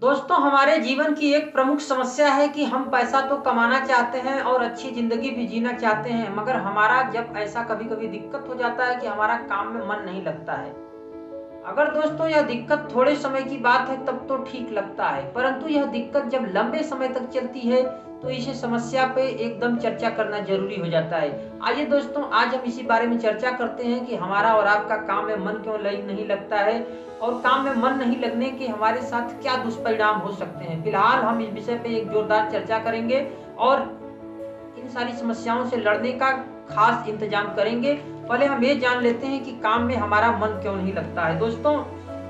दोस्तों हमारे जीवन की एक प्रमुख समस्या है कि हम पैसा तो कमाना चाहते हैं और अच्छी ज़िंदगी भी जीना चाहते हैं, मगर हमारा जब ऐसा कभी-कभी दिक्कत हो जाता है कि हमारा काम में मन नहीं लगता है। अगर दोस्तों यह दिक्कत थोड़े समय की बात है तब तो ठीक लगता है, परंतु यह दिक्कत जब लंबे समय तक चलती है तो इस समस्या पे एकदम चर्चा करना ज़रूरी हो जाता है। आइए दोस्तों, आज हम इसी बारे में चर्चा करते हैं कि हमारा और आपका काम में मन क्यों लग नहीं लगता है और काम में मन नहीं लगने के हमारे साथ क्या दुष्परिणाम हो सकते हैं। फिलहाल हम इस विषय पे एक जोरदार चर्चा करेंगे और इन सारी समस्याओं से लड़ने का खास इंतजाम करेंगे। पहले हम ये जान लेते हैं कि काम में हमारा मन क्यों नहीं लगता है। दोस्तों,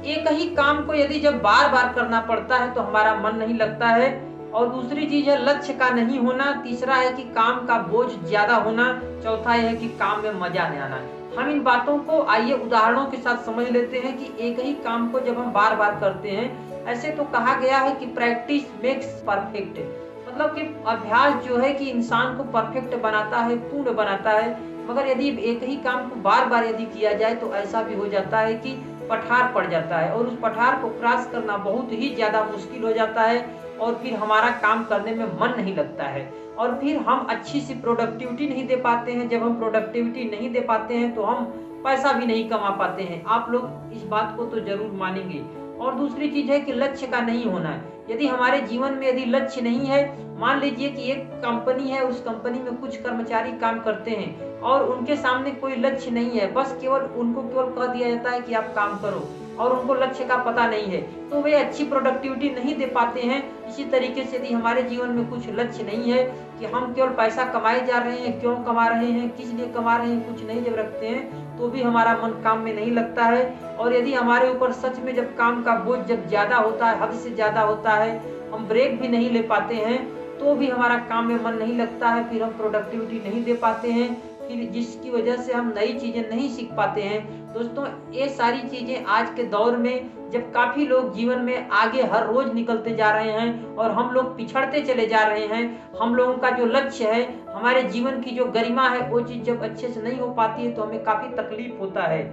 एक ही काम को यदि जब बार-बार करना पड़ता है तो हमारा मन नहीं लगता है और दूसरी चीज़ है लक्ष्य का नहीं होना, तीसरा है कि काम का बोझ ज़्यादा होना, चौथा ये है कि काम में मज़ा नहीं आना। हम इन बातों को आइए उदाहरणों के साथ समझ लेते हैं कि एक ही काम को जब हम बार-बार करते हैं, ऐसे तो कहा गया है कि प्रैक्टिस मेक्स परफेक्ट। मतलब कि अभ्यास जो है कि इंसान को परफेक्ट बनाता है, पूर्ण बनाता है। मगर यदि एक ही काम को बार-बार यदि किया जाए तो ऐसा भी हो जाता है कि पठार पड़ जाता है और उस पठार को क्रॉस करना बहुत ही ज़्यादा मुश्किल हो जाता है और फिर हमारा काम करने में मन नहीं लगता है और फिर हम अच्छी सी प्रोडक्टिविटी नहीं दे पाते हैं। जब हम प्रोडक्टिविटी नहीं दे पाते हैं तो हम पैसा भी नहीं कमा पाते हैं। आप लोग इस बात को तो ज़रूर मानेंगे। और दूसरी चीज़ है कि लक्ष्य का नहीं होना है। यदि हमारे जीवन में यदि लक्ष्य नहीं है, मान लीजिए कि एक कंपनी है, उस कंपनी में कुछ कर्मचारी काम करते हैं और उनके सामने कोई लक्ष्य नहीं है, बस केवल उनको केवल कह दिया जाता है कि आप काम करो और उनको लक्ष्य का पता नहीं है, तो वे अच्छी प्रोडक्टिविटी नहीं दे पाते हैं। इसी तरीके से यदि हमारे जीवन में कुछ लक्ष्य नहीं है कि हम केवल पैसा कमाए जा रहे हैं, क्यों कमा रहे हैं, किस लिए कमा रहे हैं, कुछ नहीं जब रखते हैं तो भी हमारा मन काम में नहीं लगता है। और यदि हमारे ऊपर सच में जब काम का बोझ जब ज़्यादा होता है, हद से ज़्यादा होता है, हम ब्रेक भी नहीं ले पाते हैं, तो भी हमारा काम में मन नहीं लगता है, फिर हम प्रोडक्टिविटी नहीं दे पाते हैं, फिर जिसकी वजह से हम नई चीज़ें नहीं सीख पाते हैं। दोस्तों, ये सारी चीज़ें आज के दौर में जब काफ़ी लोग जीवन में आगे हर रोज़ निकलते जा रहे हैं और हम लोग पिछड़ते चले जा रहे हैं, हम लोगों का जो लक्ष्य है, हमारे जीवन की जो गरिमा है, वो चीज़ जब अच्छे से नहीं हो पाती है तो हमें काफ़ी तकलीफ होता है।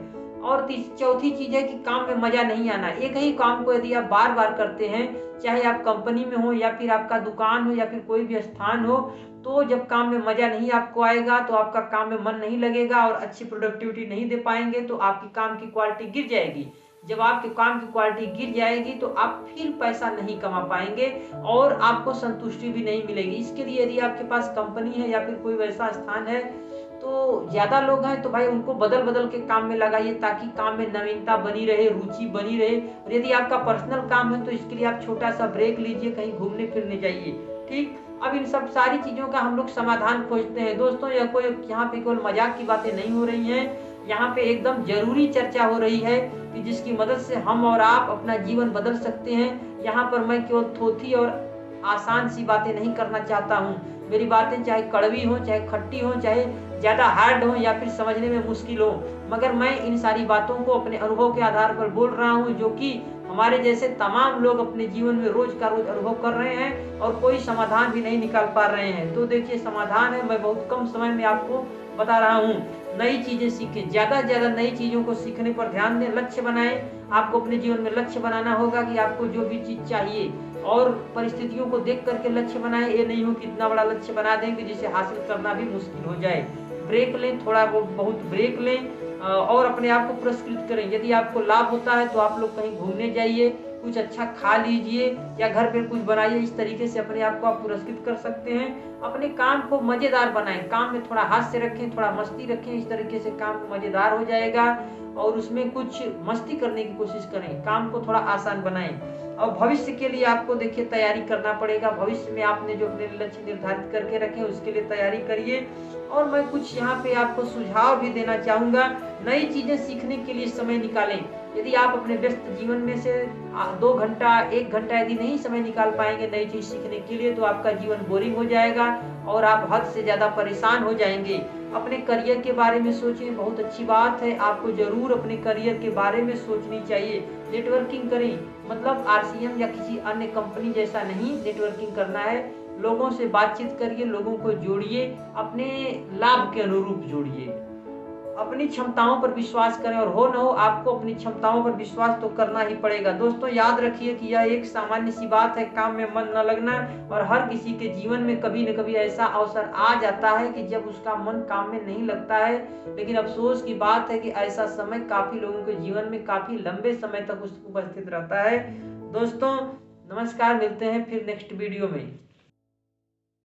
और चौथी चीज़ है कि काम में मज़ा नहीं आना। एक ही काम को यदि आप बार-बार करते हैं, चाहे आप कंपनी में हो या फिर आपका दुकान हो या फिर कोई भी स्थान हो, तो जब काम में मज़ा नहीं आपको आएगा तो आपका काम में मन नहीं लगेगा और अच्छी प्रोडक्टिविटी नहीं दे पाएँगे तो आपकी काम की क्वालिटी गिर जाएगी। जब आपके काम की क्वालिटी गिर जाएगी तो आप फिर पैसा नहीं कमा पाएँगे और आपको संतुष्टि भी नहीं मिलेगी। इसके लिए यदि आपके पास कंपनी है या फिर कोई वैसा स्थान है, तो ज़्यादा लोग हैं तो भाई उनको बदल-बदल के काम में लगाइए ताकि काम में नवीनता बनी रहे, रुचि बनी रहे। और यदि आपका पर्सनल काम है तो इसके लिए आप छोटा-सा ब्रेक लीजिए, कहीं घूमने-फिरने जाइए, ठीक? अब इन सब सारी चीज़ों का हम लोग समाधान खोजते हैं। दोस्तों, यह कोई यहाँ पे केवल मज़ाक की बातें नहीं हो रही हैं, यहाँ पे एकदम ज़रूरी चर्चा हो रही है कि जिसकी मदद से हम और आप अपना जीवन बदल सकते हैं। यहाँ पर मैं केवल थोथी और आसान सी बातें नहीं करना चाहता हूँ। मेरी बातें चाहे कड़वी हों, चाहे खट्टी हों, चाहे ज़्यादा हार्ड हों या फिर समझने में मुश्किल हो, मगर मैं इन सारी बातों को अपने अनुभव के आधार पर बोल रहा हूँ, जो कि हमारे जैसे तमाम लोग अपने जीवन में रोज़ का रोज़ अनुभव कर रहे हैं और कोई समाधान भी नहीं निकाल पा रहे हैं। तो देखिए, समाधान है, मैं बहुत कम समय में आपको बता रहा हूँ। नई चीज़ें सीखें, ज़्यादा से ज़्यादा नई चीज़ों को सीखने पर ध्यान दें, लक्ष्य बनाएँ। आपको अपने जीवन में लक्ष्य बनाना होगा कि आपको जो भी चीज़ चाहिए और परिस्थितियों को देख कर के लक्ष्य बनाएँ। ये नहीं हो कि इतना बड़ा लक्ष्य बना दें कि जिसे हासिल करना भी मुश्किल हो जाए। ब्रेक लें, थोड़ा वो बहुत ब्रेक लें और अपने आप को पुरस्कृत करें। यदि आपको लाभ होता है तो आप लोग कहीं घूमने जाइए, कुछ अच्छा खा लीजिए या घर पे कुछ बनाइए। इस तरीके से अपने आप को आप पुरस्कृत कर सकते हैं। अपने काम को मज़ेदार बनाएँ, काम में थोड़ा हास्य रखें, थोड़ा मस्ती रखें, इस तरीके से काम मज़ेदार हो जाएगा और उसमें कुछ मस्ती करने की कोशिश करें, काम को थोड़ा आसान बनाएँ। और भविष्य के लिए आपको देखिए तैयारी करना पड़ेगा। भविष्य में आपने जो अपने लक्ष्य निर्धारित करके रखे हैं उसके लिए तैयारी करिए। और मैं कुछ यहाँ पे आपको सुझाव भी देना चाहूँगा। नई चीज़ें सीखने के लिए समय निकालें। यदि आप अपने व्यस्त जीवन में से 2 घंटा, 1 घंटा यदि नहीं समय निकाल पाएँगे नई चीज़ सीखने के लिए तो आपका जीवन बोरिंग हो जाएगा और आप हद से ज़्यादा परेशान हो जाएँगे। अपने करियर के बारे में सोचें, बहुत अच्छी बात है, आपको ज़रूर अपने करियर के बारे में सोचनी चाहिए। नेटवर्किंग करें, मतलब आरसीएम या किसी अन्य कंपनी जैसा नहीं नेटवर्किंग करना है। लोगों से बातचीत करिए, लोगों को जोड़िए, अपने लाभ के अनुरूप जोड़िए। अपनी क्षमताओं पर विश्वास करें और हो न हो आपको अपनी क्षमताओं पर विश्वास तो करना ही पड़ेगा। दोस्तों याद रखिए कि यह एक सामान्य सी बात है, काम में मन न लगना, और हर किसी के जीवन में कभी न कभी ऐसा अवसर आ जाता है कि जब उसका मन काम में नहीं लगता है। लेकिन अफसोस की बात है कि ऐसा समय काफी लोगों के जीवन में काफी लंबे समय तक उपस्थित रहता है। दोस्तों नमस्कार, मिलते हैं फिर नेक्स्ट वीडियो में।